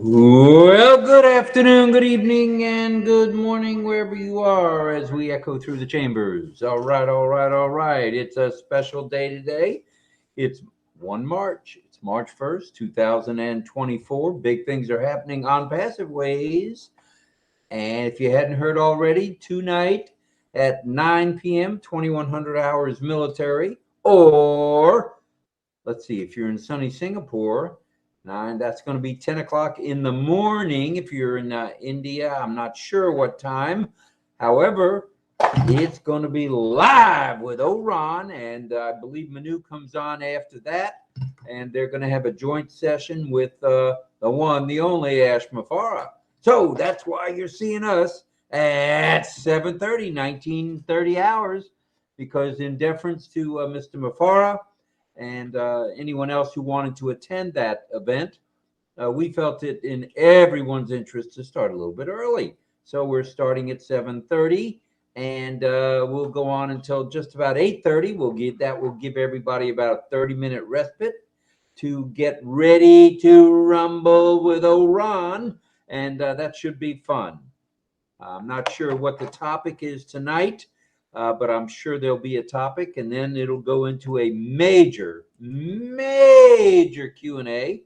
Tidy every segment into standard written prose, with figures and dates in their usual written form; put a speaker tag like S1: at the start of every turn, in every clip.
S1: Well, good afternoon, good evening, and good morning, wherever you are, as we echo through the chambers. All right, all right, all right. It's a special day today. It's 1 March. It's March 1st, 2024. Big things are happening on Passive Ways. And if you hadn't heard already, tonight at 9 p.m., 2100 hours military, or let's see, if you're in sunny Singapore, that's going to be 10 o'clock in the morning. If you're in India, I'm not sure what time. However, it's going to be live with Oron, and I believe Manu comes on after that. And they're going to have a joint session with the one, the only Ash Mafara. So that's why you're seeing us at 7:30, 1930 hours, because in deference to Mr. Mafara, and anyone else who wanted to attend that event, we felt it in everyone's interest to start a little bit early. So we're starting at 7:30, and we'll go on until just about 8:30. We'll give everybody about a 30-minute respite to get ready to rumble with Oron, and that should be fun. I'm not sure what the topic is tonight, but I'm sure there'll be a topic, and then it'll go into a major Q&A,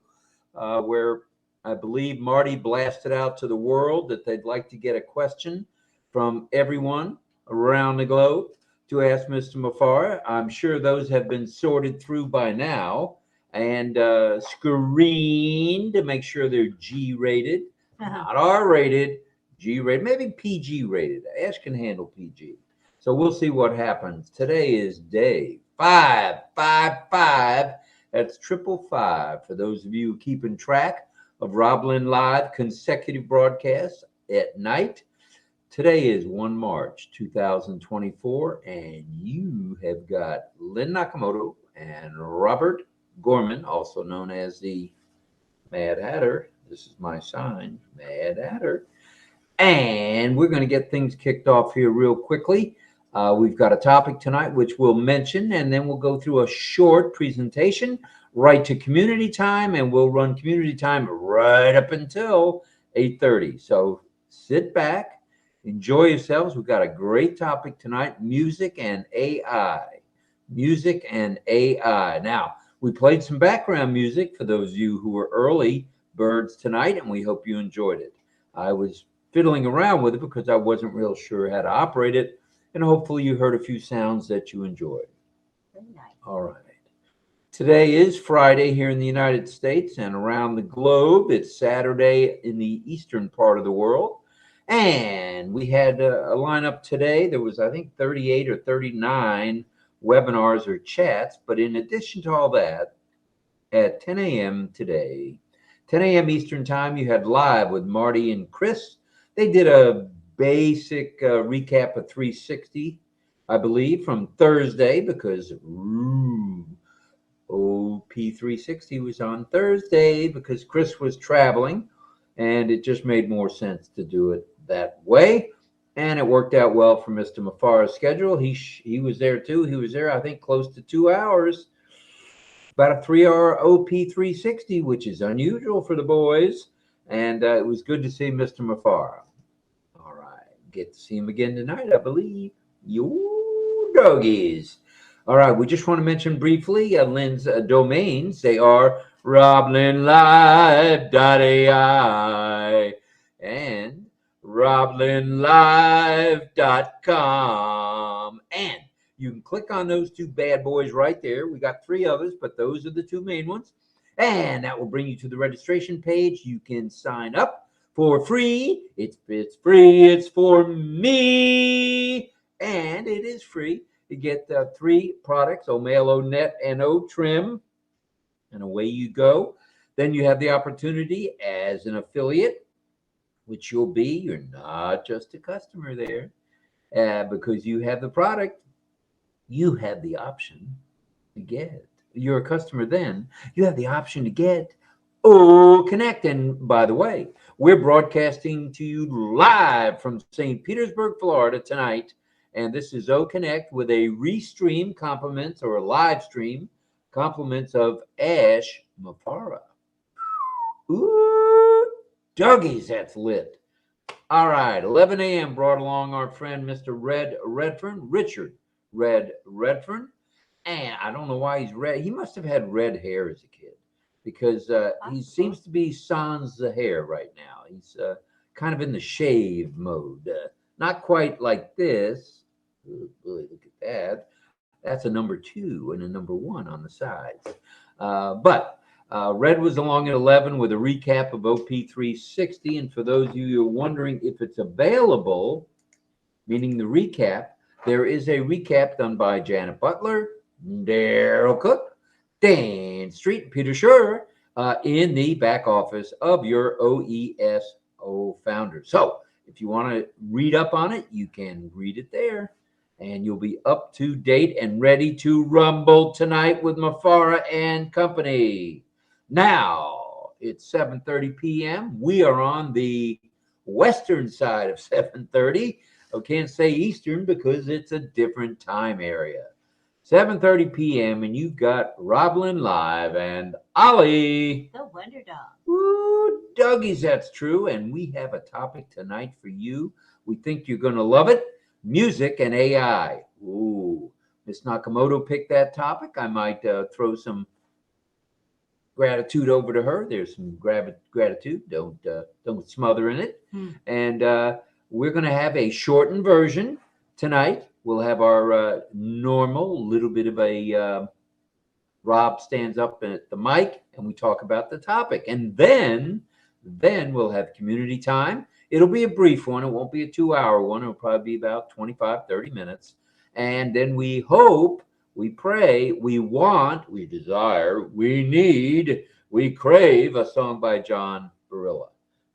S1: where I believe Marty blasted out to the world that they'd like to get a question from everyone around the globe to ask Mr. Mafara. I'm sure those have been sorted through by now and screened to make sure they're G-rated, not R-rated, G-rated, maybe PG-rated. Ash can handle PG. So we'll see what happens. Today is day 555. That's 555 for those of you keeping track of RobLynn Live consecutive broadcasts at night. Today is 1 March 2024, and you have got Lynn Nakamoto and Robert Gorman, also known as the Mad Hatter. This is my sign, Mad Hatter. And we're going to get things kicked off here real quickly. We've got a topic tonight, which we'll mention, and then we'll go through a short presentation right to community time, and we'll run community time right up until 8:30. So sit back, enjoy yourselves. We've got a great topic tonight, music and AI. Music and AI. Now, we played some background music for those of you who were early birds tonight, and we hope you enjoyed it. I was fiddling around with it because I wasn't real sure how to operate it, and hopefully you heard a few sounds that you enjoyed.
S2: Very nice.
S1: All right. Today is Friday here in the United States, and around the globe it's Saturday in the eastern part of the world. And we had a lineup today. There was, I think, 38 or 39 webinars or chats. But in addition to all that, at 10 a.m. today, 10 a.m. Eastern time, you had Live with Marty and Chris. They did a basic recap of 360, I believe, from Thursday, because OP360 was on Thursday because Chris was traveling, and it just made more sense to do it that way. And it worked out well for Mr. Mafara's schedule. He was there too. He was there, I think, close to 2 hours. About a 3-hour OP360, which is unusual for the boys. And it was good to see Mr. Mafara. All right. Get to see him again tonight, I believe. You doggies. All right. We just want to mention briefly Lynn's domains. They are RobLynnLive.ai and RobLynnLive.com. And you can click on those two bad boys right there. We got 3 others, but those are the 2 main ones. And that will bring you to the registration page. You can sign up for free. It's free. It's for me. And it is free to get 3 products, O-Mail, O-Net, and O-Trim. And away you go. Then you have the opportunity as an affiliate, which you'll be. You're not just a customer there because you have the product. You have the option to get. You're a customer then. You have the option to get OConnect. And by the way, we're broadcasting to you live from St. Petersburg, Florida tonight. And this is OConnect with a restream compliments or a live stream compliments of Ash Mafara. Ooh. Dougie's, that's lit. All right, 11 a.m. brought along our friend Mr. Richard Redfern. And I don't know why he's red. He must have had red hair as a kid because he seems to be sans the hair right now. He's kind of in the shave mode. Not quite like this. Oh, boy, look at that. That's a number 2 and a number 1 on the sides. But Red was along at 11 with a recap of OP 360. And for those of you who are wondering if it's available, meaning the recap, there is a recap done by Janet Butler, Daryl Cook, Dan Street, Peter Schurer in the back office of your OESO founder. So if you want to read up on it, you can read it there. And you'll be up to date and ready to rumble tonight with Mafara and company. Now, it's 7:30 p.m. We are on the western side of 7:30. I can't say Eastern because it's a different time area. 7:30 p.m. and you've got RobLynn live and Ollie.
S2: The Wonder Dog.
S1: Ooh, Dougie's, that's true. And we have a topic tonight for you. We think you're going to love it. Music and AI. Ooh, Miss Nakamoto picked that topic. I might throw some gratitude over to her. There's some gratitude. Don't smother in it. And we're going to have a shortened version tonight. We'll have our normal little bit of a Rob stands up at the mic and we talk about the topic. And then we'll have community time. It'll be a brief one. It won't be a 2-hour one. It'll probably be about 25, 30 minutes. And then we hope, we pray, we want, we desire, we need, we crave a song by John Barilla.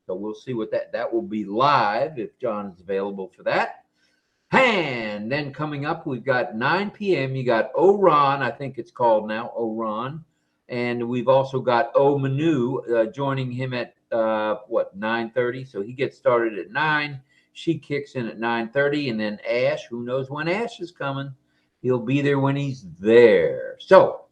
S1: So we'll see what that will be live if John is available for that. And then coming up, we've got 9 p.m. You got Oron, I think it's called now, Oron. And we've also O Manu joining him at 9:30. So he gets started at 9. She kicks in at 9:30. And then Ash, who knows when Ash is coming? He'll be there when he's there. So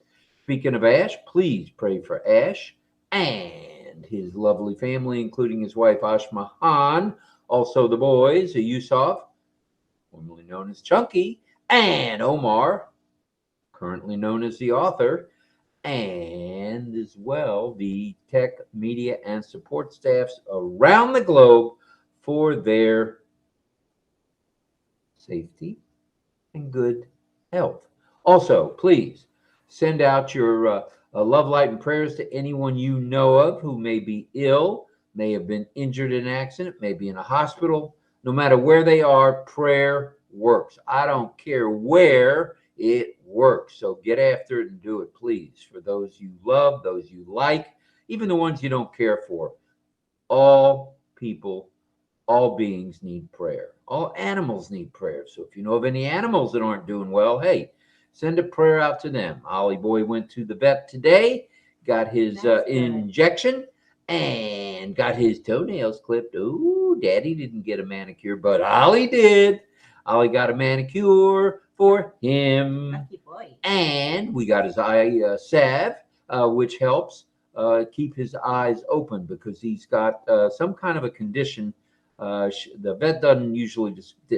S1: speaking of Ash, please pray for Ash and his lovely family, including his wife, Ashmahan. Also the boys, Yusuf, formerly known as Chunky, and Omar, currently known as the author, and as well the tech, media, and support staffs around the globe for their safety and good health. Also, please send out your love, light, and prayers to anyone you know of who may be ill, may have been injured in an accident, may be in a hospital. No matter where they are, prayer works. I don't care where, it works. So get after it and do it, please. For those you love, those you like, even the ones you don't care for. All people, all beings need prayer. All animals need prayer. So if you know of any animals that aren't doing well, hey, send a prayer out to them. Ollie boy went to the vet today, got his injection, and got his toenails clipped. Ooh, Daddy didn't get a manicure, but Ollie did. Ollie got a manicure for him.
S2: Lucky boy. And
S1: we got his eye salve, which helps keep his eyes open because he's got some kind of a condition. The vet doesn't usually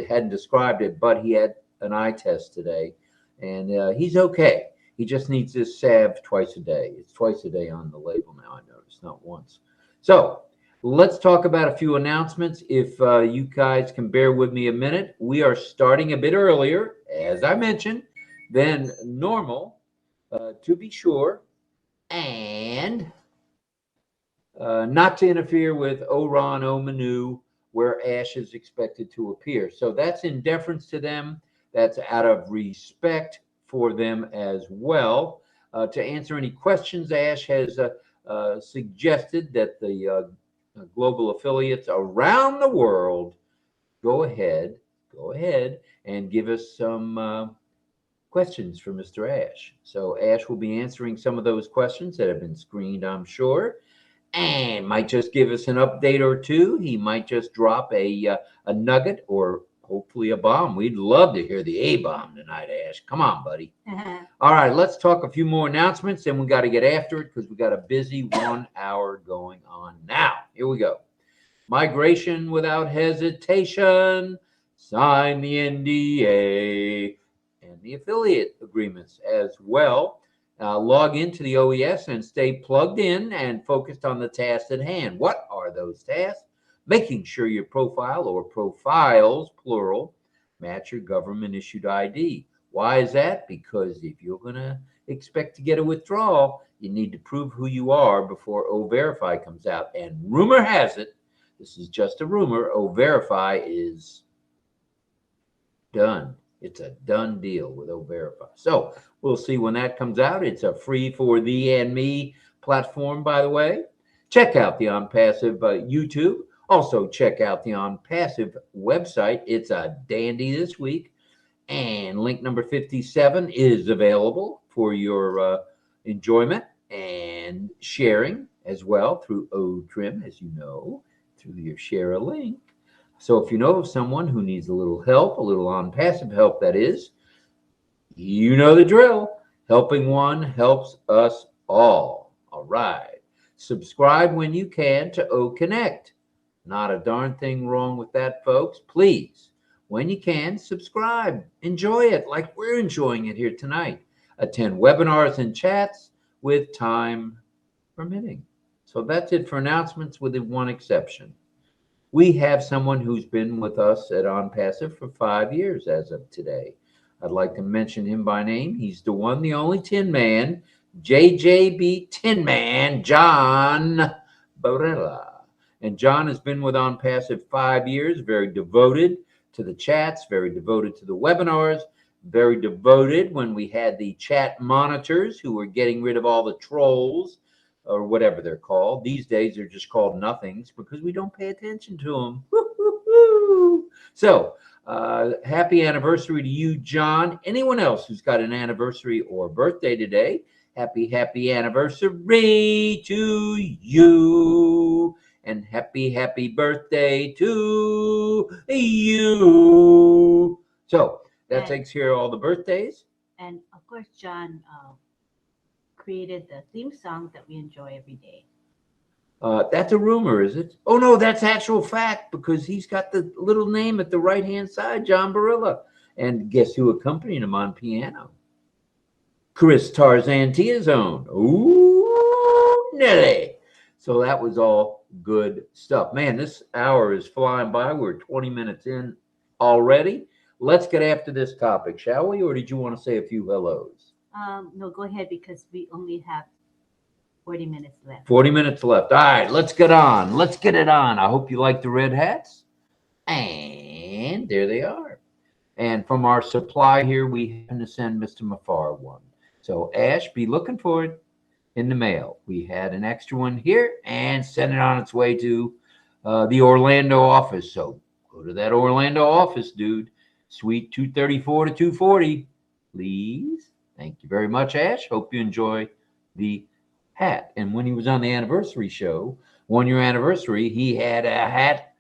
S1: hadn't described it, but he had an eye test today, and he's okay. He just needs this salve twice a day. It's twice a day on the label now, I noticed, not once. So let's talk about a few announcements. If you guys can bear with me a minute, we are starting a bit earlier, as I mentioned, than normal, to be sure, and not to interfere with Oron, O Manu, where Ash is expected to appear. So that's in deference to them. That's out of respect for them as well. To answer any questions, Ash has suggested that the global affiliates around the world go ahead and give us some questions for Mr. Ash. So Ash will be answering some of those questions that have been screened, I'm sure, and might just give us an update or two. He might just drop a nugget or hopefully a bomb. We'd love to hear the A-bomb tonight, Ash. Come on, buddy. All right, let's talk a few more announcements, and we got to get after it because we got a busy 1 hour going on now. Here we go. migration without hesitation, sign the NDA, and the affiliate agreements as well. Log into the OES and stay plugged in and focused on the tasks at hand. What are those tasks? Making sure your profile or profiles, plural, match your government issued ID. Why is that? Because if you're going to expect to get a withdrawal, you need to prove who you are before O-Verify comes out. And rumor has it, this is just a rumor, O-Verify is done. It's a done deal with O-Verify. So we'll see when that comes out. It's a free for thee and me platform, by the way. Check out the OnPassive YouTube. Also, check out the OnPassive website. It's a dandy this week. And link number 57 is available for your enjoyment and sharing as well through OTrim, as you know, through your share a link. So if you know of someone who needs a little help, a little OnPassive help, that is, you know the drill. Helping one helps us all. All right. Subscribe when you can to OConnect. Not a darn thing wrong with that, folks. Please, when you can, subscribe. Enjoy it like we're enjoying it here tonight. Attend webinars and chats with time permitting. So that's it for announcements, with one exception. We have someone who's been with us at OnPassive for 5 years as of today. I'd like to mention him by name. He's the one, the only Tin Man, JJB Tin Man, John 𝗂𝘂𝗶𝗰. And John has been with OnPassive 5 years, very devoted to the chats, very devoted to the webinars, very devoted when we had the chat monitors who were getting rid of all the trolls, or whatever they're called. These days, they're just called nothings because we don't pay attention to them. Woo-hoo-hoo. So, happy anniversary to you, John. Anyone else who's got an anniversary or birthday today, happy anniversary to you. And happy birthday to you. So, that takes care of all the birthdays.
S2: And, of course, John created the theme song that we enjoy every day.
S1: That's a rumor, is it? Oh, no, that's actual fact, because he's got the little name at the right-hand side, John 𝗂𝘂𝗶𝗰. And guess who accompanied him on piano? Chris Tarzan Tiazone. Ooh, Nelly. So that was all good stuff. Man, this hour is flying by. We're 20 minutes in already. Let's get after this topic, shall we? Or did you want to say a few hellos?
S2: No, go ahead, because we only have 40 minutes left.
S1: 40 minutes left. All right, let's get on. Let's get it on. I hope you like the red hats. And there they are. And from our supply here, we happen to send Mr. Mafar one. So, Ash, be looking for it in the mail. We had an extra one here and send it on its way to the Orlando office. So, go to that Orlando office, dude. Suite 234 to 240, please. Thank you very much, Ash. Hope you enjoy the hat. And when he was on the anniversary show, 1 year anniversary, he had a hat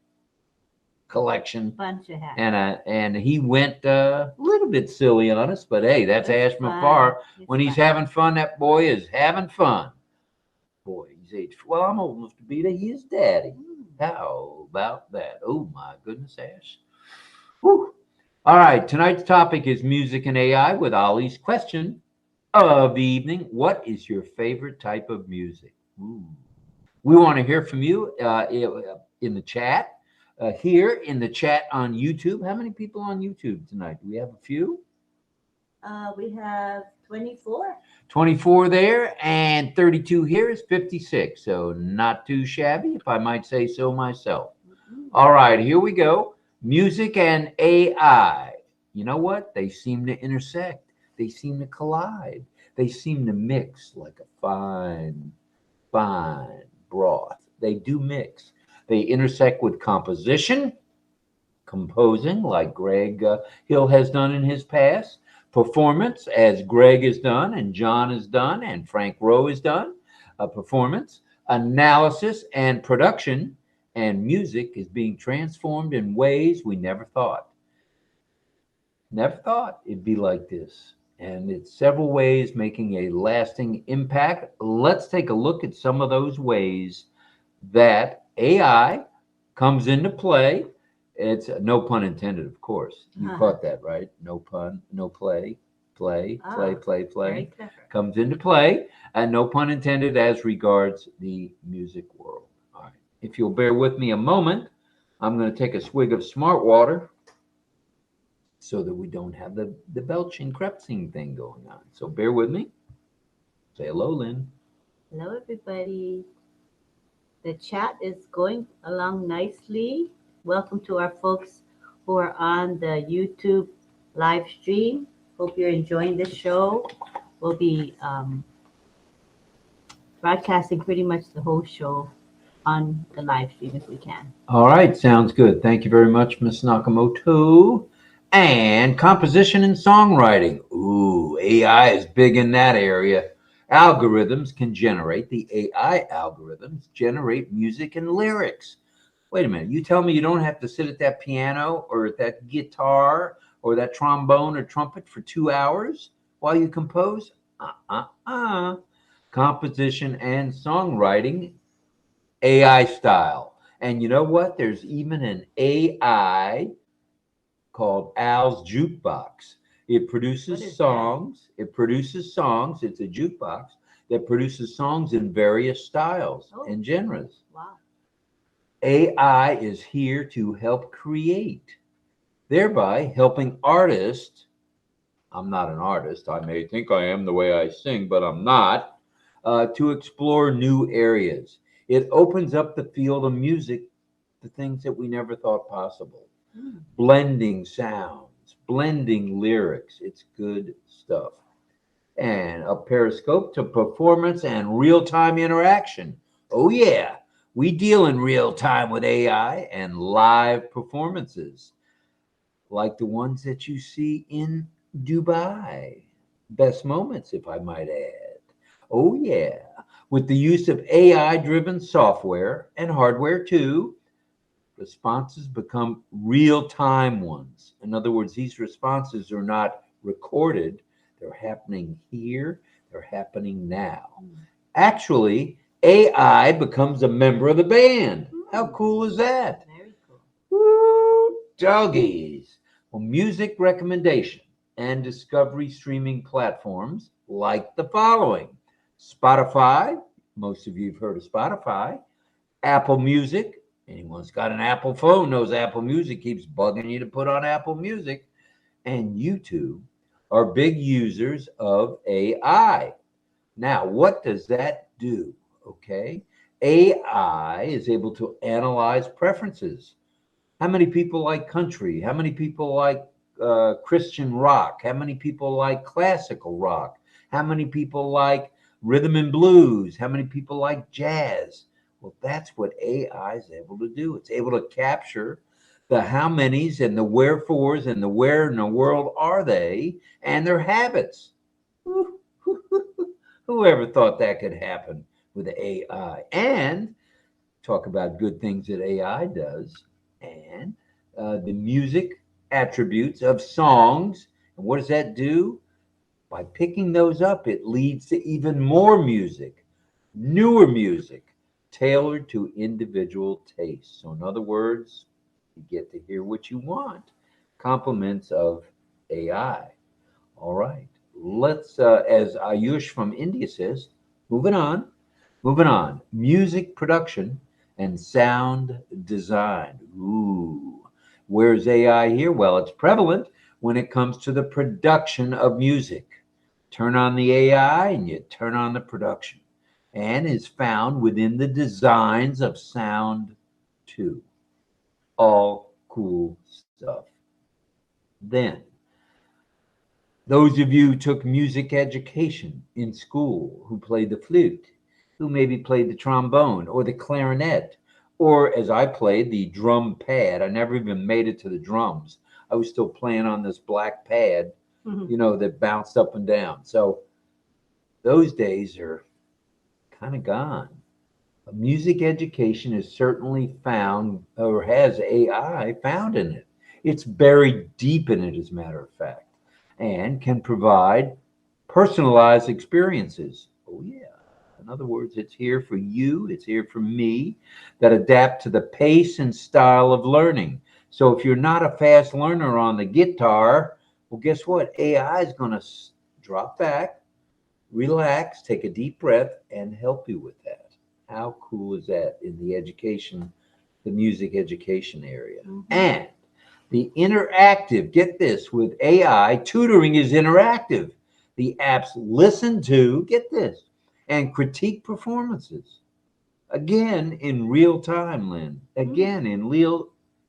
S1: collection.
S2: Bunch of hats.
S1: And he went a little bit silly on us, but hey, that's Ash Mafar. When he's having fun, that boy is having fun. Boy, he's age. Well, I'm old enough to be his daddy. How about that? Oh, my goodness, Ash. Whew. All right, tonight's topic is music and AI with Ollie's question of the evening. What is your favorite type of music? Ooh. We want to hear from you in the chat. Here in the chat on YouTube. How many people on YouTube tonight? Do we have a few?
S2: We have 24.
S1: 24 there, and 32 here is 56. So not too shabby, if I might say so myself. All right, here we go. Music and AI. You know what? They seem to intersect. They seem to collide. They seem to mix like a fine broth. They do mix. They intersect with composition, composing like Greg Hill has done in his past, performance as Greg has done and John has done and Frank Rowe has done, performance, analysis, and production. And music is being transformed in ways we never thought. Never thought it'd be like this. And it's several ways making a lasting impact. Let's take a look at some of those ways that AI comes into play. It's no pun intended, of course. You
S2: Uh-huh.
S1: caught that, right? No pun, no play, play, play,
S2: Oh,
S1: play,
S2: very
S1: play.
S2: clever.
S1: Comes into play, and no pun intended as regards the music world. All right. If you'll bear with me a moment, I'm going to take a swig of smart water so that we don't have the belching, crepsing thing going on. So bear with me. Say hello, Lynn.
S2: Hello, everybody. The chat is going along nicely. Welcome to our folks who are on the YouTube live stream. Hope you're enjoying this show. We'll be broadcasting pretty much the whole show on the live stream if we can.
S1: All right, sounds good. Thank you very much, Miss Nakamoto. And composition and songwriting. Ooh, AI is big in that area. The AI algorithms generate music and lyrics. Wait a minute, you tell me you don't have to sit at that piano or at that guitar or that trombone or trumpet for 2 hours while you compose? Composition and songwriting AI style. And you know what? There's even an AI called Al's Jukebox. It
S2: What
S1: produces
S2: is that?
S1: songs. It produces songs. It's a jukebox that produces songs in various styles
S2: Oh,
S1: and genres.
S2: wow.
S1: AI is here to help create, thereby helping artists. I'm not an artist. I may think I am the way I sing, but I'm not. To explore new areas. It opens up the field of music to things that we never thought possible.
S2: Hmm.
S1: Blending sounds, blending lyrics. It's good stuff. And a periscope to performance and real time interaction. Oh, yeah. We deal in real time with AI and live performances like the ones that you see in Dubai. Best moments, if I might add. Oh, yeah. With the use of AI driven software and hardware too, responses become real time ones. In other words, these responses are not recorded, they're happening here, they're happening now.
S2: Hmm.
S1: Actually, AI becomes a member of the band. How cool is that?
S2: Very cool.
S1: Woo, doggies. Well, music recommendation and discovery streaming platforms like the following: Spotify, most of you have heard of Spotify, Apple Music. Anyone's got an Apple phone knows Apple Music keeps bugging you to put on Apple Music, and YouTube are big users of AI. Now, what does that do? Okay. AI is able to analyze preferences. How many people like country? How many people like Christian rock? How many people like classical rock? How many people like rhythm and blues? How many people like jazz? Well, that's what AI is able to do. It's able to capture the how many's and the wherefores and the where in the world are they and their habits. Whoever thought that could happen with AI? And talk about good things that AI does, and the music attributes of songs. And what does that do? By picking those up, it leads to even more music, newer music, tailored to individual tastes. So, in other words, you get to hear what you want. Compliments of AI. All right. Let's, as Ayush from India says, moving on. Moving on. Music production and sound design. Ooh. Where's AI here? Well, it's prevalent when it comes to the production of music. Turn on the AI and you turn on the production, and is found within the designs of sound too. All cool stuff. Then, those of you who took music education in school, who played the flute, who maybe played the trombone or the clarinet, or as I played, the drum pad. I never even made it to the drums. I was still playing on this black pad,
S2: Mhm.
S1: that bounced up and down. So those days are kind of gone. Music education is certainly found, or has AI found in it. It's buried deep in it, as a matter of fact, and can provide personalized experiences. Oh, yeah. In other words, it's here for you, it's here for me, that adapt to the pace and style of learning. So if you're not a fast learner on the guitar, well, guess what? AI is going to drop back, relax, take a deep breath, and help you with that. How cool is that in the education, the music education area? And the interactive, get this, with AI, tutoring is interactive. The apps listen to, get this, and critique performances. Again, in real time, Lynn. Again, in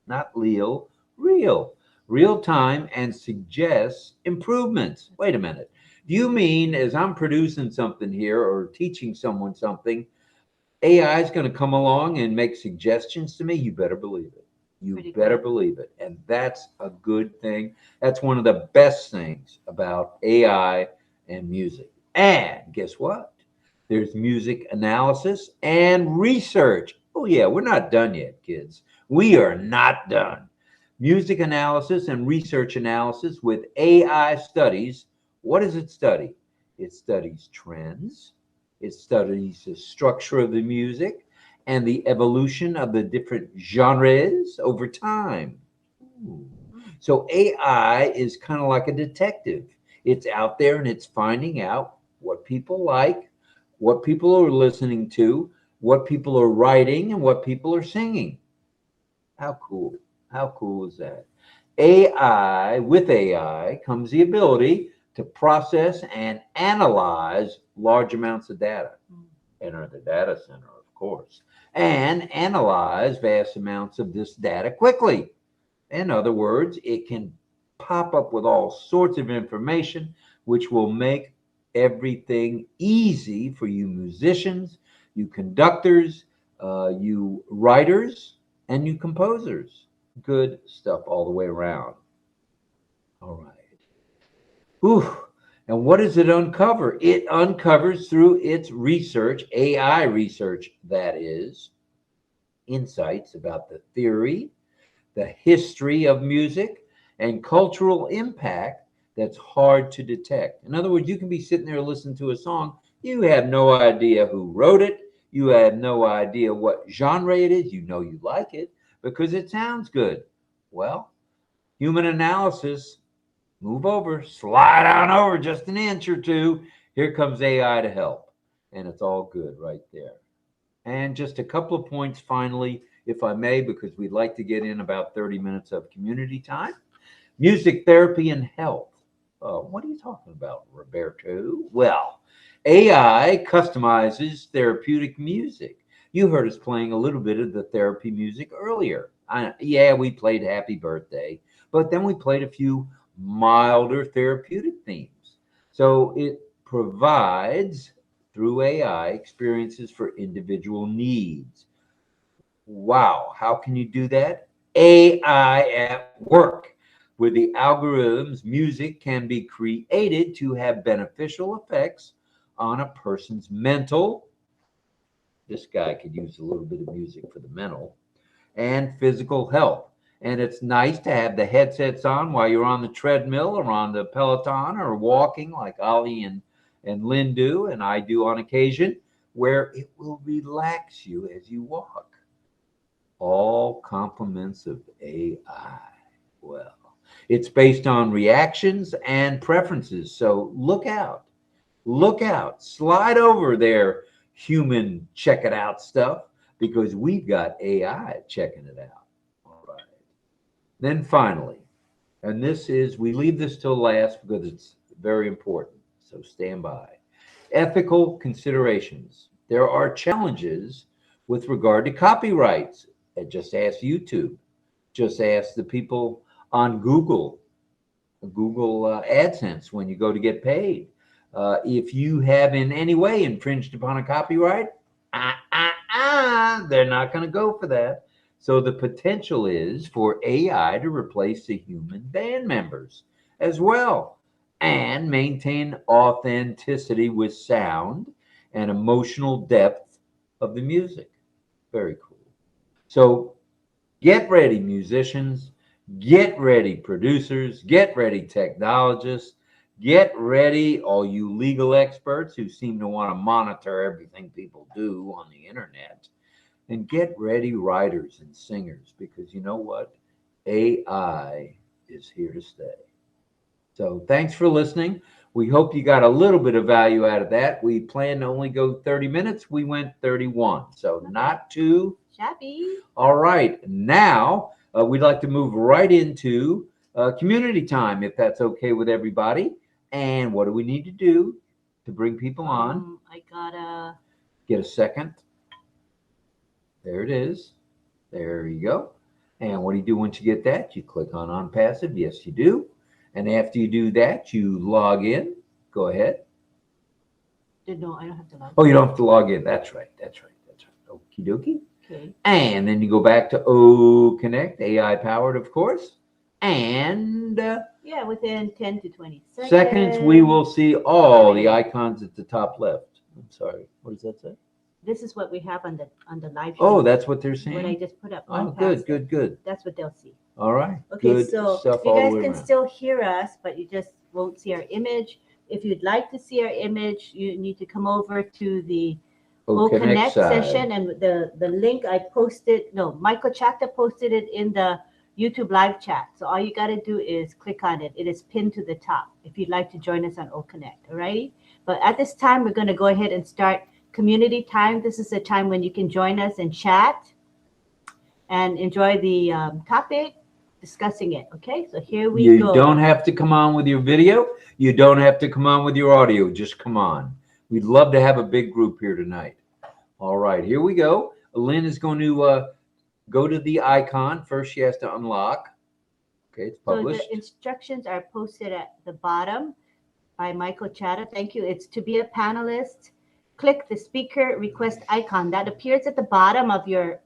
S1: not real time, and suggests improvements. Wait a minute. Do you mean as I'm producing something here or teaching someone something, AI is going to come along and make suggestions to me? You better believe it. You
S2: Pretty
S1: better
S2: cool.
S1: believe it. And that's a good thing. That's one of the best things about AI and music. And guess what? There's music analysis and research. Oh, yeah, we're not done yet, kids. We are not done. Music analysis and research analysis with AI studies. What does it study? It studies trends, it studies the structure of the music and the evolution of the different genres over time. Ooh. So AI is kind of like a detective. It's out there and it's finding out what people like, what people are listening to, what people are writing, and what people are singing. How cool. How cool is that? With AI comes the ability to process and analyze large amounts of data. Enter the data center, of course, and analyze vast amounts of this data quickly. In other words, it can pop up with all sorts of information, which will make everything easy for you musicians, you conductors, you writers, and you composers. Good stuff all the way around. All right. Whew. And what does it uncover? It uncovers through its research, AI research, that is, insights about the theory, the history of music, and cultural impact that's hard to detect. In other words, you can be sitting there listening to a song, you have no idea who wrote it, you have no idea what genre it is, you know you like it because it sounds good. Well, human analysis, move over, slide on over just an inch or two. Here comes AI to help. And it's all good right there. And just a couple of points finally, if I may, because we'd like to get in about 30 minutes of community time. Music therapy and health. What are you talking about, Roberto? Well, AI customizes therapeutic music. You heard us playing a little bit of the therapy music earlier. Yeah, we played Happy Birthday, but then we played a few milder therapeutic themes. So it provides through AI experiences for individual needs. Wow, how can you do that? AI at work. With the algorithms, music can be created to have beneficial effects on a person's mental. This guy could use a little bit of music for the mental and physical health. And it's nice to have the headsets on while you're on the treadmill or on the Peloton or walking like Ollie and Lynn do, and I do on occasion, where it will relax you as you walk. All compliments of AI. Well, it's based on reactions and preferences. So look out, slide over there, human check it out stuff, because we've got AI checking it out. All right. Then finally, and we leave this till last because it's very important. So stand by. Ethical considerations. There are challenges with regard to copyrights. Just ask YouTube. Just ask the people on Google AdSense when you go to get paid. If you have in any way infringed upon a copyright, they're not going to go for that. So the potential is for AI to replace the human band members as well and maintain authenticity with sound and emotional depth of the music. Very cool. So get ready, musicians. Get ready, producers. Get ready, technologists. Get ready, all you legal experts who seem to want to monitor everything people do on the internet. And get ready, writers and singers, because you know what? AI is here to stay. So thanks for listening. We hope you got a little bit of value out of that. We planned to only go 30 minutes. We went 31. So not too
S2: shabby.
S1: All right. Now we'd like to move right into community time, if that's okay with everybody. And what do we need to do to bring people on?
S2: I gotta
S1: get a second. There it is. There you go. And what do you do once you get that? You click on ONPASSIVE. Yes, you do. And after you do that, you log in. Go ahead.
S2: No, I don't have to log in.
S1: Oh, you don't have to log in. That's right. That's right. That's right. Okie dokie.
S2: Okay.
S1: And then you go back to OConnect, AI powered, of course. And
S2: yeah, within 10 to 20
S1: seconds, we will see all the icons at the top left. I'm sorry. What does that say?
S2: This is what we have on the live stream.
S1: Oh, that's what they're saying?
S2: What I just put up.
S1: Oh, good.
S2: That's what they'll see.
S1: All right.
S2: Okay,
S1: good
S2: so
S1: stuff
S2: you
S1: all
S2: guys
S1: the way
S2: can
S1: around.
S2: still hear us, but you just won't see our image. If you'd like to see our image, you need to come over to the OConnect session, and the link I posted. No, Michael Chata posted it in the YouTube live chat. So all you got to do is click on it. It is pinned to the top if you'd like to join us on OConnect. All righty. But at this time, we're going to go ahead and start community time. This is a time when you can join us and chat and enjoy the topic, discussing it. Okay, so here we go.
S1: You don't have to come on with your video. You don't have to come on with your audio. Just come on. We'd love to have a big group here tonight. All right, here we go. Lynn is going to go to the icon. First, she has to unlock. Okay, it's published.
S2: So the instructions are posted at the bottom by Michael Chata. Thank you. It's to be a panelist. Click the speaker request icon that appears at the bottom of your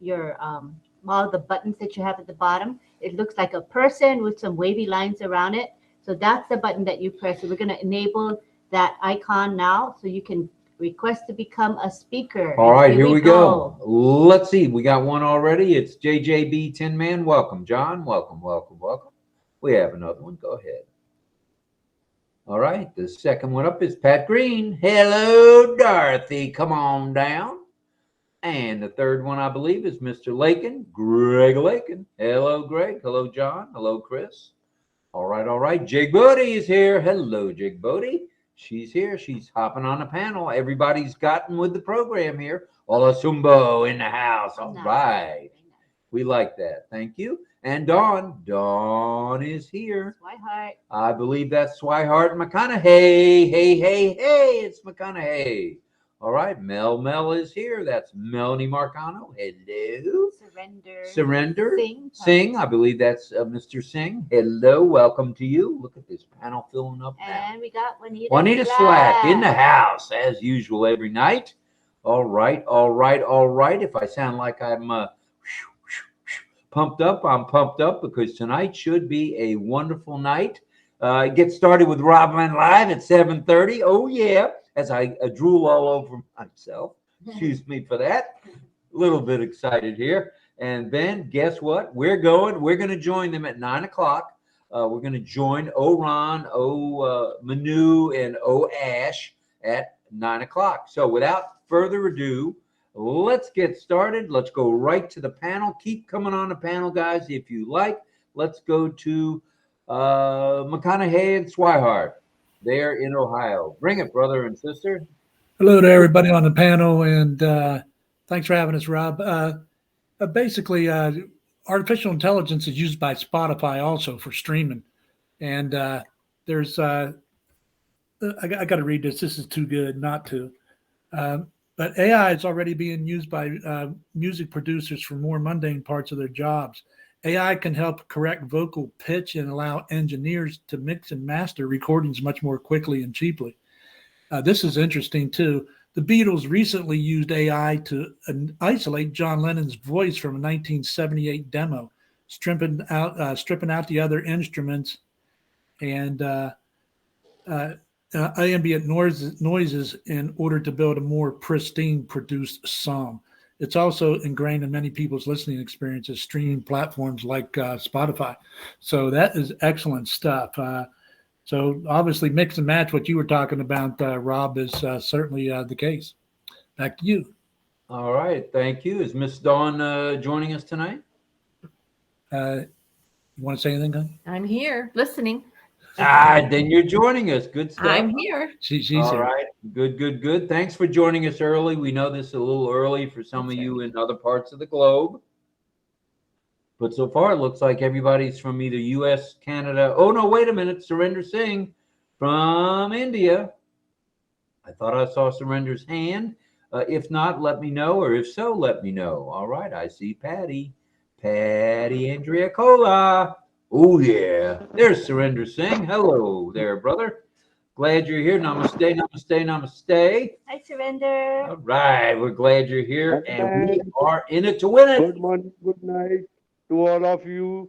S2: all the buttons that you have at the bottom. It looks like a person with some wavy lines around it. So that's the button that you press. So we're going to enable that icon now so you can request to become a speaker.
S1: All right, here we go. Let's see. We got one already. It's JJB Tin Man. Welcome, John. Welcome. We have another one. Go ahead. All right, the second one up is Pat Green. Hello, Dorothy. Come on down. And the third one, I believe, is Mr. Lakin, Greg Lakin. Hello, Greg. Hello, John. Hello, Chris. All right. Jig Bodie is here. Hello, Jig Bodie. She's here. She's hopping on the panel. Everybody's gotten with the program here. Hola Sumbo in the house. All right. We like that. Thank you. And Dawn. Dawn is here.
S2: Swihart.
S1: I believe that's Swihart McConaughey. Hey. It's McConaughey. All right. Mel is here. That's Melanie Marcano. Hello. Surrender. Sing. I believe that's Mr. Singh. Hello. Welcome to you. Look at this panel filling up now.
S2: And we got
S1: Juanita Slack in the house as usual every night. All right. If I sound like I'm pumped up, I'm pumped up because tonight should be a wonderful night. Get started with RobLynn Live at 7:30. Oh, yeah. As I drool all over myself. Excuse me for that. A little bit excited here. And then guess what? We're going to join them at 9 o'clock. We're going to join Ron, Manu, and Ash at 9 o'clock. So without further ado, let's get started. Let's go right to the panel. Keep coming on the panel, guys, if you like. Let's go to McConaughey and Swihart. There in Ohio. Bring it, brother and sister.
S3: Hello to everybody on the panel, and thanks for having us, Rob. Basically, artificial intelligence is used by Spotify also for streaming. And there's, I got to read this. This is too good not to. But AI is already being used by music producers for more mundane parts of their jobs. AI can help correct vocal pitch and allow engineers to mix and master recordings much more quickly and cheaply. This is interesting, too. The Beatles recently used AI to isolate John Lennon's voice from a 1978 demo, stripping out the other instruments and ambient noises in order to build a more pristine produced song. It's also ingrained in many people's listening experiences, streaming platforms like Spotify. So that is excellent stuff. So obviously mix and match what you were talking about, Rob, is certainly the case. Back to you.
S1: All right. Thank you. Is Miss Dawn joining us tonight?
S3: You want to say anything, hon?
S4: I'm here listening.
S1: Then you're joining us. Good stuff.
S4: I'm here.
S3: She's
S1: All
S3: here.
S1: right. Good. Thanks for joining us early. We know this is a little early for some
S4: That's
S1: of you in other parts of the globe. But so far, it looks like everybody's from either U.S., Canada. Oh, no, wait a minute. Surrender Singh from India. I thought I saw Surrender's hand. If not, let me know. Or if so, let me know. All right. I see Patty. Patty Andrea Cola. Oh, yeah. There's Surrender Singh. Hello there, brother. Glad you're here. Namaste, namaste, namaste.
S2: I surrender.
S1: All right. We're glad you're here. And we are in it to win it.
S5: Good morning, good night to all of you.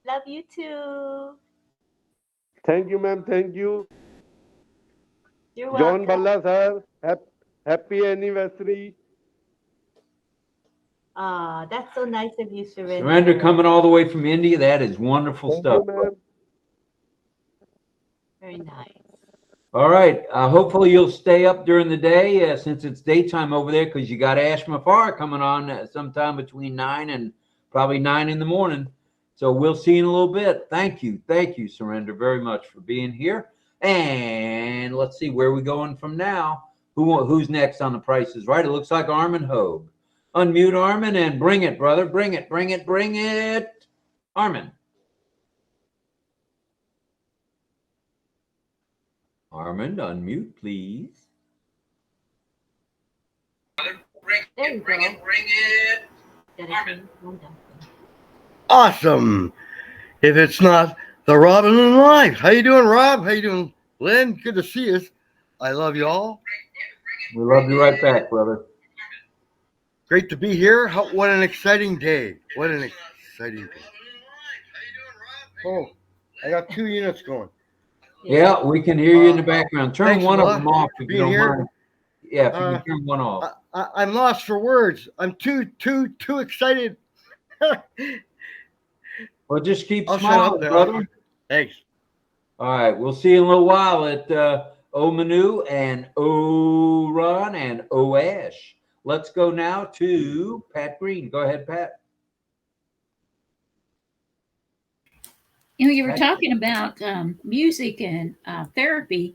S2: Love you too.
S5: Thank you, ma'am. Thank you.
S2: You're
S5: John
S2: welcome.
S5: Balla, sir. Happy anniversary.
S2: That's so nice of you, Surrender.
S1: Surrender coming all the way from India. That is wonderful
S5: Thank
S1: stuff.
S5: you, ma'am.
S2: Very nice.
S1: All right. Hopefully you'll stay up during the day since it's daytime over there because you got Ash Mafar coming on sometime between 9 and probably 9 in the morning. So we'll see you in a little bit. Thank you. Thank you, Surrender, very much for being here. And let's see, where are we going from now? Who's next on the Price is Right? It looks like Armin Hogue. Unmute Armin and bring it, brother. Bring it. Armin. Armin, unmute, please.
S2: There you go.
S1: Bring it.
S2: Armin.
S6: Awesome. If it's not the RobLynn Live. How you doing, Rob? How you doing, Lynn? Good to see you. I love you all.
S1: We love you right back, brother.
S6: Great to be here. What an exciting day. What an exciting day. Oh, I got 2 units going.
S1: Yeah, we can hear you in the background. Turn
S6: Thanks
S1: one
S6: a
S1: of
S6: lot
S1: them off if you
S6: being
S1: don't
S6: here.
S1: mind. Yeah, if you can turn one off.
S6: I'm lost for words. I'm too excited.
S1: Well, just keep
S6: I'll shut
S1: smiling,
S6: up now.
S1: brother.
S6: Thanks.
S1: All right, we'll see you in a little while at O Manu and O Ron and O Ash. Let's go now to Pat Green. Go ahead, Pat.
S4: You were talking about music and therapy.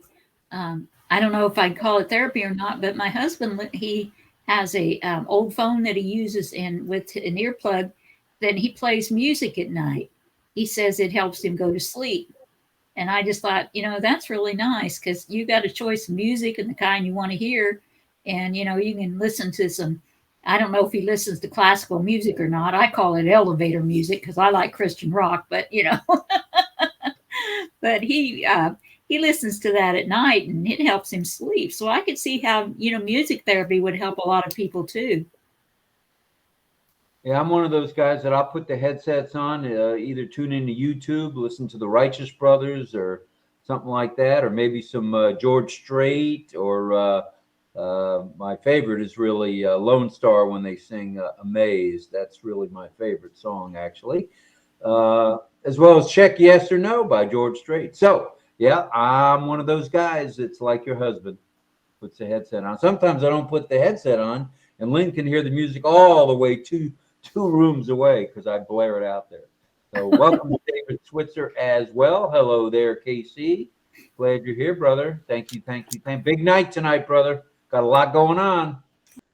S4: I don't know if I'd call it therapy or not, but my husband, he has a old phone that he uses with an earplug. Then he plays music at night. He says it helps him go to sleep. And I just thought, that's really nice because you got a choice of music and the kind you want to hear. And, you can listen to some, I don't know if he listens to classical music or not. I call it elevator music because I like Christian rock, but, but he listens to that at night and it helps him sleep. So I could see how, music therapy would help a lot of people too.
S1: Yeah, I'm one of those guys that I'll put the headsets on, either tune into YouTube, listen to the Righteous Brothers or something like that, or maybe some George Strait, or my favorite is really Lone Star when they sing Amazed. That's really my favorite song, actually, as well as Check Yes or No by George Strait. So, yeah, I'm one of those guys that's like your husband, puts the headset on. Sometimes I don't put the headset on, and Lynn can hear the music all the way two rooms away because I blare it out there. So welcome to David Switzer as well. Hello there, KC. Glad you're here, brother. Thank you. Big night tonight, brother. Got a lot going on.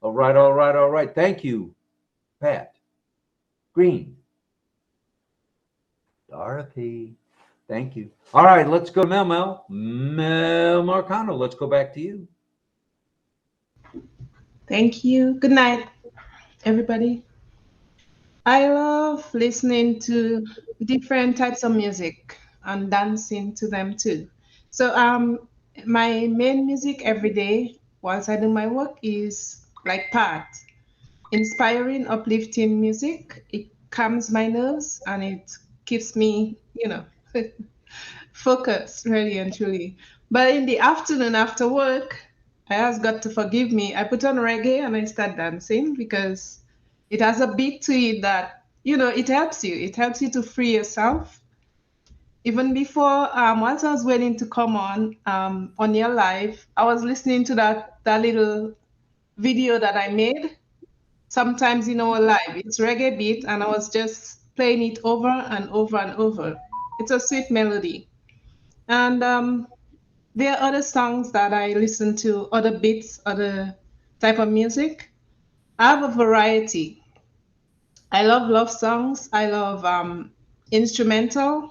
S1: All right. Thank you, Pat Green. Dorothy. Thank you. All right, let's go to Mel Marcano. Let's go back to you.
S7: Thank you. Good night, everybody. I love listening to different types of music and dancing to them too. So my main music every day once I do my work is like Pat, inspiring, uplifting music. It calms my nerves and it keeps me, focused, really and truly. But in the afternoon after work, I ask God to forgive me. I put on reggae and I start dancing because it has a beat to it that, it helps you. It helps you to free yourself. even before, once I was waiting to come on your live, I was listening to that little video that I made. Sometimes in our live, it's reggae beat, and I was just playing it over and over and over. It's a sweet melody. And there are other songs that I listen to, other beats, other type of music. I have a variety. I love love songs. I love instrumental,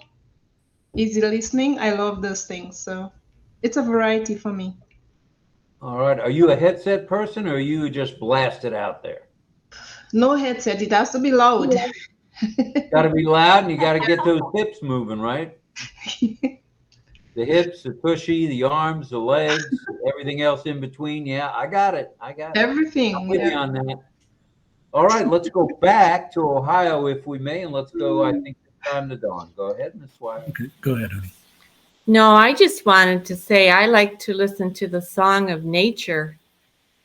S7: easy listening. I love those things. So it's a variety for me.
S1: All right. Are you a headset person, or are you just blasted out there?
S7: No headset. It has to be loud.
S1: Got to be loud, and you got to get those hips moving, right? The hips, the tushy, the arms, the legs, everything else in between. Yeah, I got it. I got it. I'm
S7: Everything.
S1: with you
S7: Yeah.
S1: on that. All right, let's go back to Ohio, if we may, and let's go, I think it's time to Dawn. Go ahead, Ms. Swire.
S3: Okay, go ahead, honey.
S8: No, I just wanted to say I like to listen to the song of nature.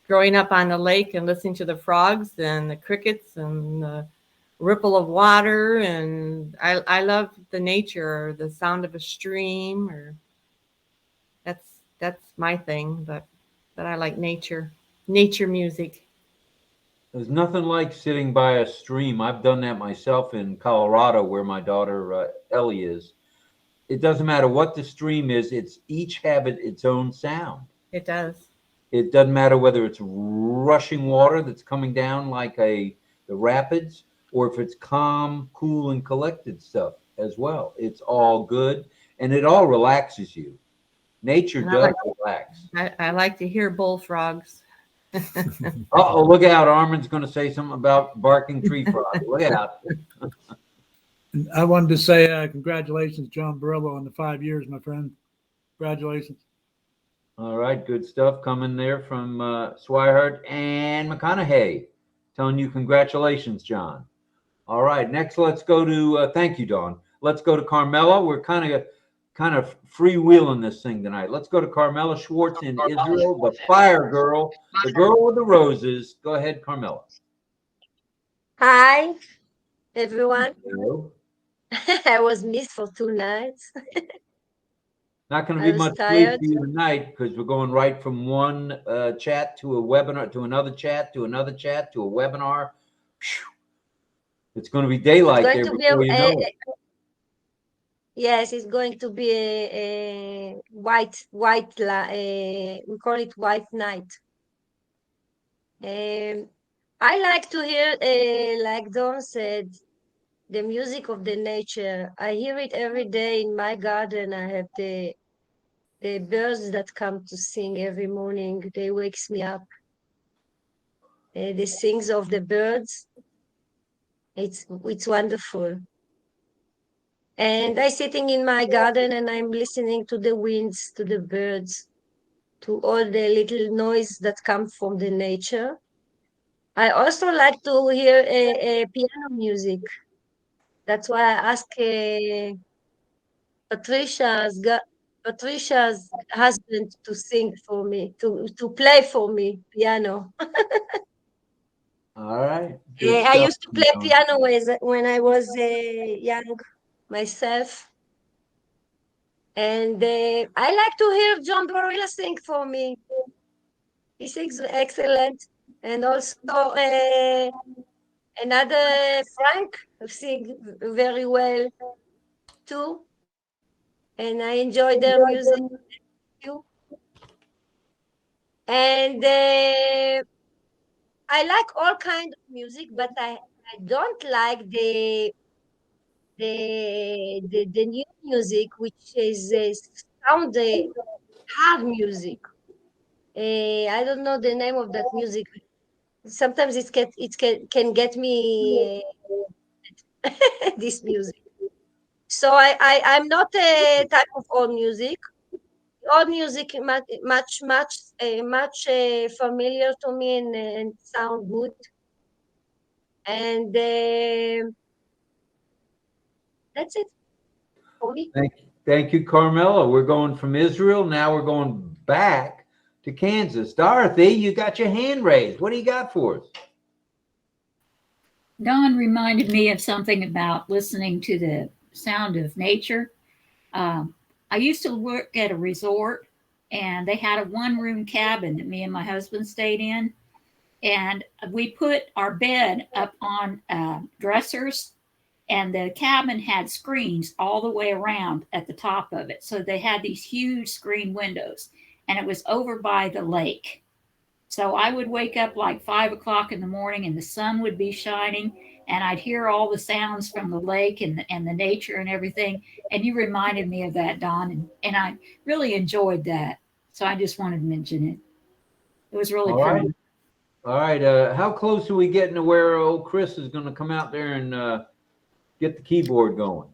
S8: Growing up on the lake and listening to the frogs and the crickets and the ripple of water, and I love the nature, or the sound of a stream, or that's my thing. But I like nature music.
S1: There's nothing like sitting by a stream. I've done that myself in Colorado, where my daughter Ellie is. It doesn't matter what the stream is; it's each have its own sound.
S8: It does.
S1: It doesn't matter whether it's rushing water that's coming down like the rapids, or if it's calm, cool, and collected stuff as well. It's all good, and it all relaxes you. Nature does relax.
S8: I like to hear bullfrogs.
S1: Uh-oh, look out. Armin's going to say something about barking tree frogs. Look out.
S3: I wanted to say congratulations, John Barillo, on the 5 years, my friend. Congratulations.
S1: All right, good stuff coming there from Swihart and McConaughey, telling you congratulations, John. All right, next let's go to, thank you, Dawn. Let's go to Carmela. We're kind of freewheeling this thing tonight. Let's go to Carmela Schwartz in Israel, the fire girl, the girl with the roses. Go ahead, Carmela.
S9: Hi, everyone.
S1: Hello.
S9: I was missed for 2 nights.
S1: Not going to
S9: I
S1: be
S9: was
S1: much sleep
S9: tired.
S1: for you tonight, because we're going right from one chat to a webinar, to another chat, to another chat, to a webinar. Phew. It's going to be daylight there before you know it.
S9: Yes, it's going to be a white, we call it white night. I like to hear, like Dawn said, the music of the nature. I hear it every day in my garden. I have the birds that come to sing every morning. They wakes me up. The sings of the birds. It's wonderful. And I'm sitting in my garden and I'm listening to the winds, to the birds, to all the little noise that come from the nature. I also like to hear a piano music. That's why I ask Patricia's husband to sing for me, to play for me piano.
S1: All right.
S9: I used to play piano when I was young myself. And I like to hear John Barillo sing for me. He sings excellent. And also another Frank sings very well too. And I enjoy their music too. And I like all kinds of music, but I don't like the new music, which is sound hard music. I don't know the name of that music. Sometimes it can get me this music. So I'm not a type of old music. Old music much familiar to me and sound good. And that's it for me.
S1: Thank you, Carmela. We're going from Israel. Now we're going back to Kansas. Dorothy, you got your hand raised. What do you got for us?
S4: Dawn reminded me of something about listening to the sound of nature. I used to work at a resort, and they had a one-room cabin that me and my husband stayed in. And we put our bed up on dressers, and the cabin had screens all the way around at the top of it. So they had these huge screen windows, and it was over by the lake. So I would wake up like 5 o'clock in the morning, and the sun would be shining, and I'd hear all the sounds from the lake and the nature and everything. And you reminded me of that, Don, and I really enjoyed that. So I just wanted to mention it. It was really pretty.
S1: All right. How close are we getting to where old Chris is going to come out there and get the keyboard going?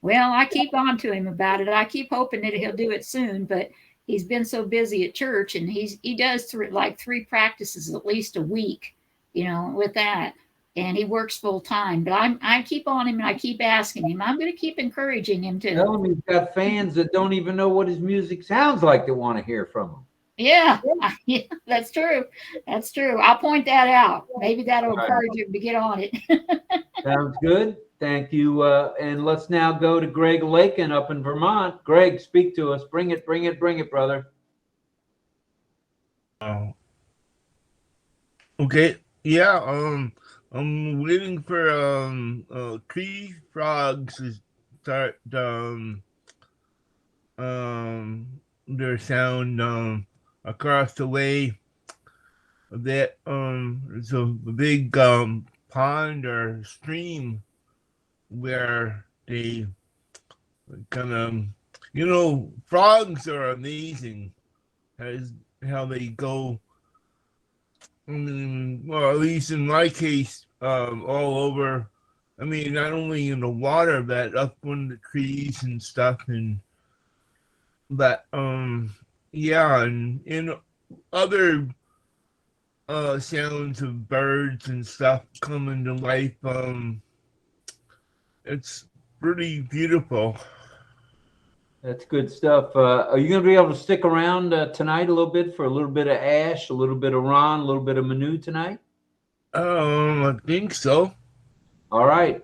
S4: Well, I keep on to him about it. I keep hoping that he'll do it soon, but he's been so busy at church, and he does three practices at least a week, with that. And he works full time. But I keep on him, and I keep asking him. I'm going to keep encouraging him to.
S1: Tell him he's got fans that don't even know what his music sounds like that want to hear from him.
S4: Yeah, that's true. That's true. I'll point that out. Maybe that'll encourage him to get on it.
S1: Sounds good. Thank you. And let's now go to Greg Lakin up in Vermont. Greg, speak to us. Bring it, brother.
S10: Okay. Yeah. I'm waiting for tree frogs to start their sound across the way. That there's a big pond or stream where they kind of, frogs are amazing as how they go. Well, at least in my case, all over. I mean, not only in the water, but up on the trees and stuff, but yeah, and in other sounds of birds and stuff coming to life. It's pretty beautiful.
S1: That's good stuff. Are you going to be able to stick around tonight a little bit for a little bit of Ash, a little bit of Ron, a little bit of Manu tonight?
S10: I think so.
S1: All right.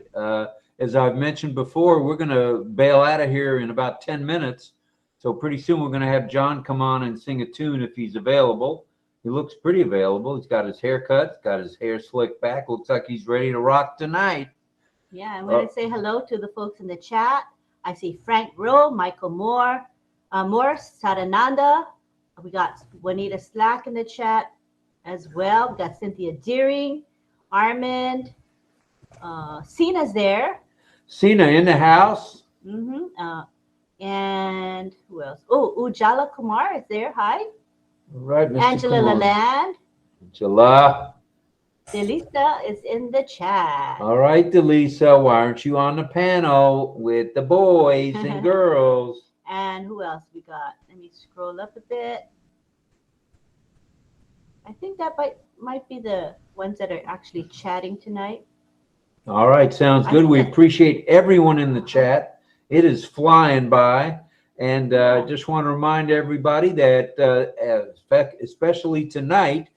S1: As I've mentioned before, we're going to bail out of here in about 10 minutes. So pretty soon we're going to have John come on and sing a tune if he's available. He looks pretty available. He's got his hair cut, got his hair slicked back. Looks like he's ready to rock tonight.
S2: Yeah, I want to say hello to the folks in the chat. I see Frank Rowe, Michael Moore, Morris, Sadananda. We got Juanita Slack in the chat as well. We got Cynthia Deering, Armand, Sina's there.
S1: Sina in the house.
S2: And who else? Oh, Ujala Kumar is there. Hi.
S1: All right, Mr.
S2: Angela
S1: Kumar.
S2: Lalande.
S1: Angela.
S2: Delisa is in the chat.
S1: All right, Delisa, why aren't you on the panel with the boys and girls?
S2: And who else we got? Let me scroll up a bit. I think that might be the ones that are actually chatting tonight.
S1: All right, sounds good. We appreciate everyone in the chat. It is flying by. And just want to remind everybody that especially tonight,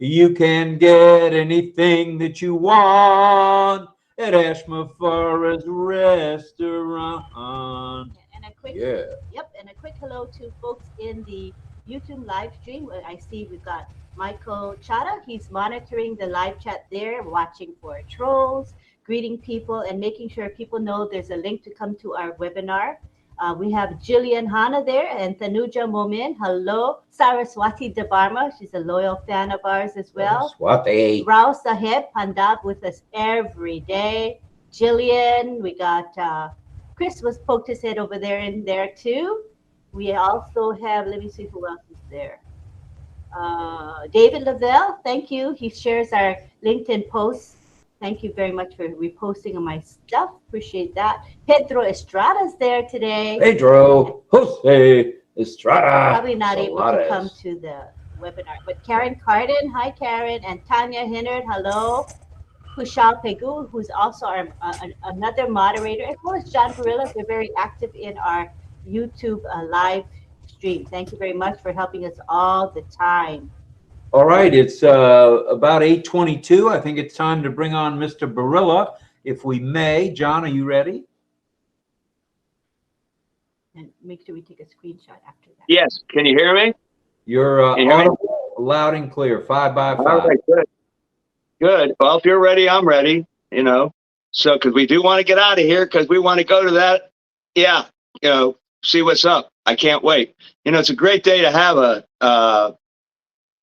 S1: you can get anything that you want at Ashma Forest Restaurant.
S2: And a quick, and a quick hello to folks in the YouTube live stream. I see we've got Michael Chada. He's monitoring the live chat there, watching for trolls, greeting people, and making sure people know there's a link to come to our webinar. We have Jillian Hanna there and Tanuja Momin. Hello. Saraswati Debarma. She's a loyal fan of ours as well.
S1: Swati.
S2: Rao Sahib Pandab with us every day. Jillian. We got Chris was poked his head over there in there too. We also have, let me see who else is there. David Lavelle. Thank you. He shares our LinkedIn posts. Thank you very much for reposting on my stuff. Appreciate that. Pedro Estrada's there today.
S1: Pedro Jose Estrada.
S2: Probably not able to come to the webinar. But Karen Carden, hi Karen, and Tanya Hinnard, hello. Kushal Pegu, who's also another moderator, as well as John Barilla. They're very active in our YouTube live stream. Thank you very much for helping us all the time.
S1: All right, it's about 8:22. I think it's time to bring on Mr. Barilla, if we may. John, are you ready?
S2: And make sure we take a screenshot after that.
S11: Yes. Can you hear me?
S1: You're
S11: Can you hear me?
S1: audible, loud and clear. 5 by 5.
S11: All right, good. Good. Well, if you're ready, I'm ready. You know, so because we do want to get out of here because we want to go to that. Yeah, you know, see what's up. I can't wait. You know, it's a great day to have an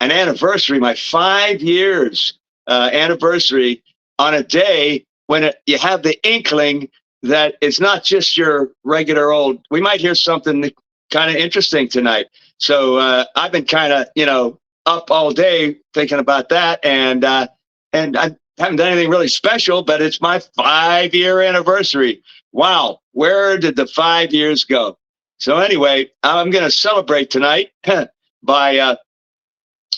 S11: anniversary, my 5 years anniversary on a day when you have the inkling that it's not just your regular old. We might hear something kind of interesting tonight. So I've been kind of, you know, up all day thinking about that, and I haven't done anything really special, but it's my 5-year anniversary. Wow, where did the 5 years go? So anyway, I'm going to celebrate tonight by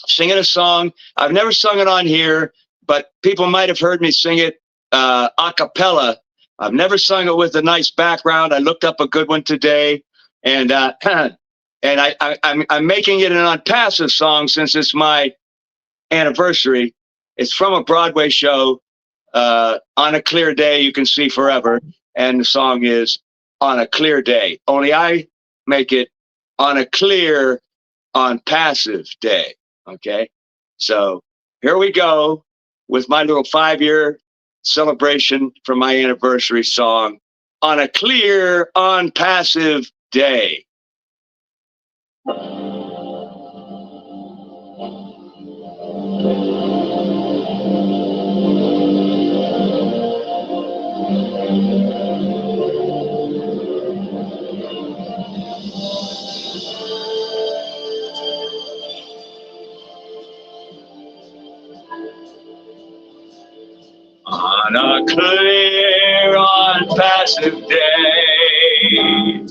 S11: singing a song. I've never sung it on here, but people might have heard me sing it a cappella. I've never sung it with a nice background. I looked up a good one today, and I'm making it an ONPASSIVE song since it's my anniversary. It's from a Broadway show, On a Clear Day You Can See Forever, and the song is On a Clear Day. Only I make it on a clear, ONPASSIVE day. Okay, so here we go with my little 5-year celebration for my anniversary song, On a Clear, ONPASSIVE day. On a clear, ONPASSIVE day,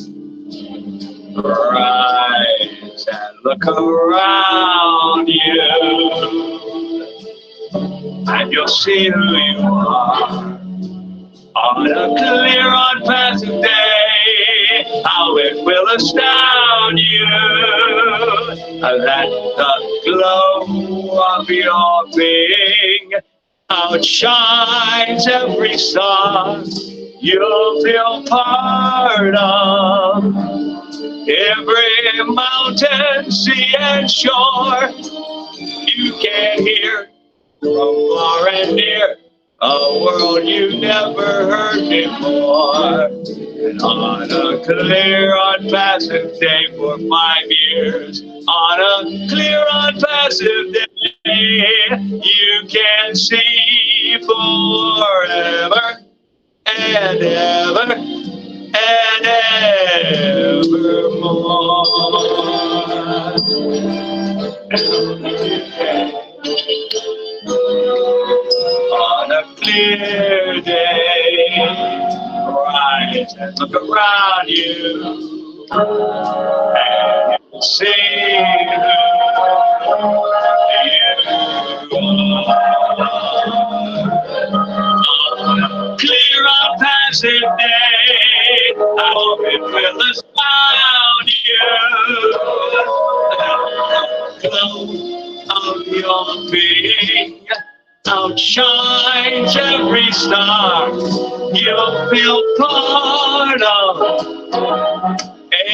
S11: rise and look around you, and you'll see who you are. On a clear, ONPASSIVE day, how it will astound you that the glow of your being outshines every star you'll feel part of. Every mountain, sea, and shore you can hear from far and near, a world you never heard before. And on a clear, ONPASSIVE day for 5 years, on a clear, ONPASSIve day, you can see forever and ever and evermore. On a clear day, rise and look around you, and you'll see who you are. On a clear, ONPASSIve day, I hope it will astound you. The glow of your being outshines every star you'll feel part of.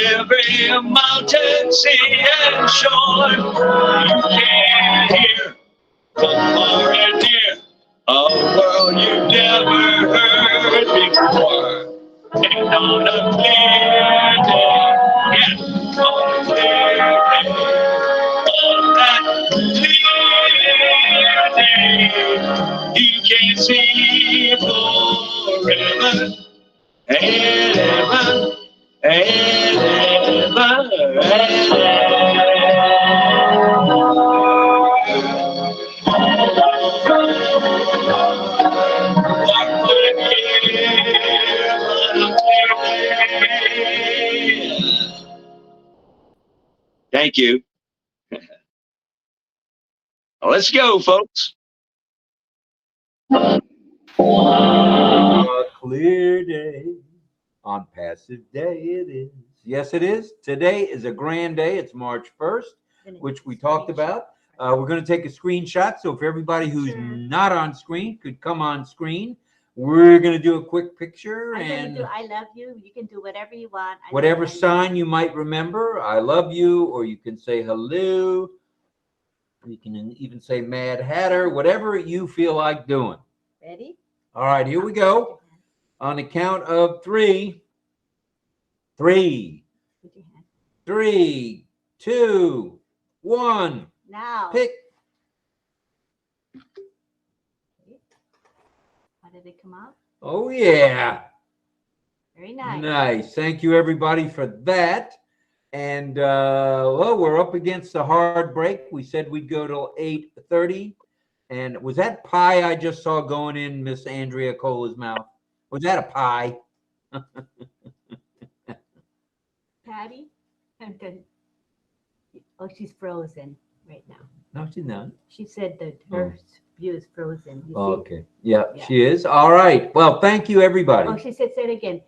S11: Every mountain, sea, and shore you can hear from far and near, a world you've never heard before. And on a clear day, yes, on a clear day, on that clear day, you can see forever and ever and ever and Thank you. Let's go, folks.
S1: A clear day, ONPASSIVE day it is. Yes, it is. Today is a grand day. It's March 1st, which we talked about. We're going to take a screenshot. So if everybody who's not on screen could come on screen, We're going to do a quick picture
S2: I'm gonna
S1: and
S2: do I love you. You can do whatever you want. I love
S1: whatever
S2: you.
S1: sign you might remember. I love you, or you can say hello. You can even say Mad Hatter, whatever you feel like doing.
S2: Ready?
S1: All right, here we go. On the count of 3. 3,
S2: Put your hand.
S1: 3, 2, 1.
S2: Now.
S1: Pick.
S2: How did it come out?
S1: Oh, yeah.
S2: Very nice.
S1: Nice. Thank you, everybody, for that. And, well, we're up against the hard break. We said we'd go till 8:30. And was that pie I just saw going in Miss Andrea Cola's mouth? Was that a pie?
S2: Patty? Okay. Oh, she's frozen right now.
S1: No, she's not.
S2: She said that her view is frozen. You see?
S1: Okay. Yeah,
S2: Yeah.
S1: she is. All right. Well, thank you, everybody.
S2: Oh, she said, say it again.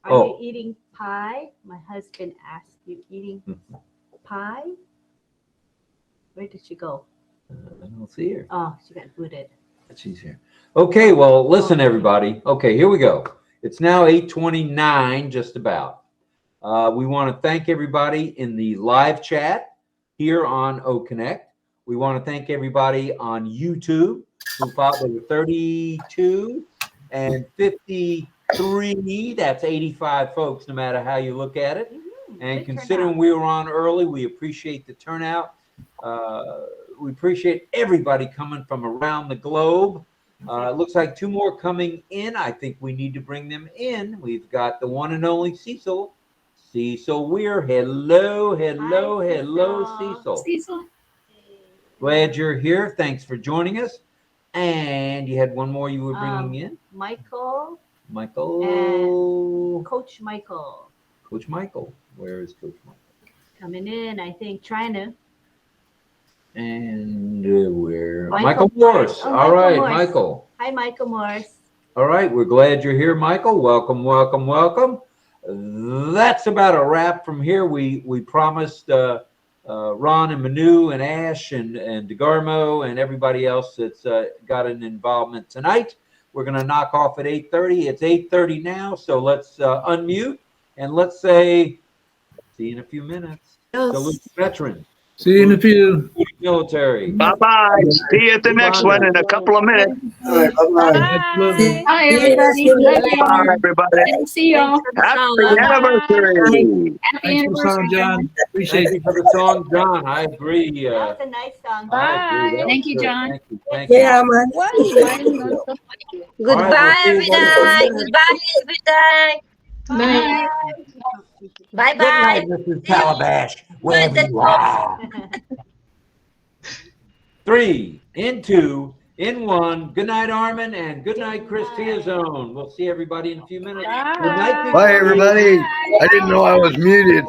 S2: Are
S1: Oh.
S2: you eating pie? My husband asked you eating pie? Where did she go?
S1: I don't see her.
S2: Oh, she got booted.
S1: She's here. Okay, well, listen, everybody. Okay, here we go. It's now 8:29, just about. We want to thank everybody in the live chat here on OConnect. We want to thank everybody on YouTube who followed. There were 32 and 53. That's 85 folks, no matter how you look at it. And considering we were on early, we appreciate the turnout. We appreciate everybody coming from around the globe. It looks like 2 more coming in. I think we need to bring them in. We've got the one and only Cecil. Cecil Weir. Hello, hello,
S2: Hi,
S1: hello,
S2: Cecil.
S1: Cecil. Glad you're here. Thanks for joining us. And you had one more you were bringing in?
S2: Michael.
S1: Michael.
S2: And Coach Michael.
S1: Coach Michael. Where is Coach Michael?
S2: Coming in, I think, trying to.
S1: And where?
S2: Michael
S1: Morris.
S2: Oh,
S1: All right,
S2: Morris.
S1: Michael.
S2: Hi, Michael Morris.
S1: All right, we're glad you're here, Michael. Welcome, welcome, welcome. That's about a wrap from here. We promised Ron and Manu and Ash and DeGarmo and everybody else that's got an involvement tonight. We're going to knock off at 8:30. It's 8:30 now, so let's unmute and let's say, see you in a few minutes. Salute veterans.
S3: See you in a few.
S1: Military.
S11: Bye-bye. See you at the next one in a couple of minutes.
S4: Bye, everybody. Love you.
S11: Bye, everybody.
S4: Good to see y'all.
S11: Happy anniversary.
S4: Happy
S3: Thanks for the song,
S4: anniversary,
S3: John. Appreciate
S1: Thank you
S3: it.
S1: for the song, John. I agree.
S2: That was a nice song.
S1: I agree. That
S4: Thank
S1: was
S4: you,
S1: good.
S4: John.
S1: Thank you. Thank you.
S12: Yeah, man.
S9: Goodbye,
S1: we'll see you
S9: everybody.
S1: later.
S9: Goodbye, everybody.
S7: Night.
S9: Bye
S1: Good
S9: bye.
S1: night, Mrs. Calabash, wherever you are. 3, in 2, in 1. Good night, Armin, and good night, Chris Tiazone. We'll see everybody in a few minutes. Good night.
S6: Bye, everybody. I didn't know I was muted.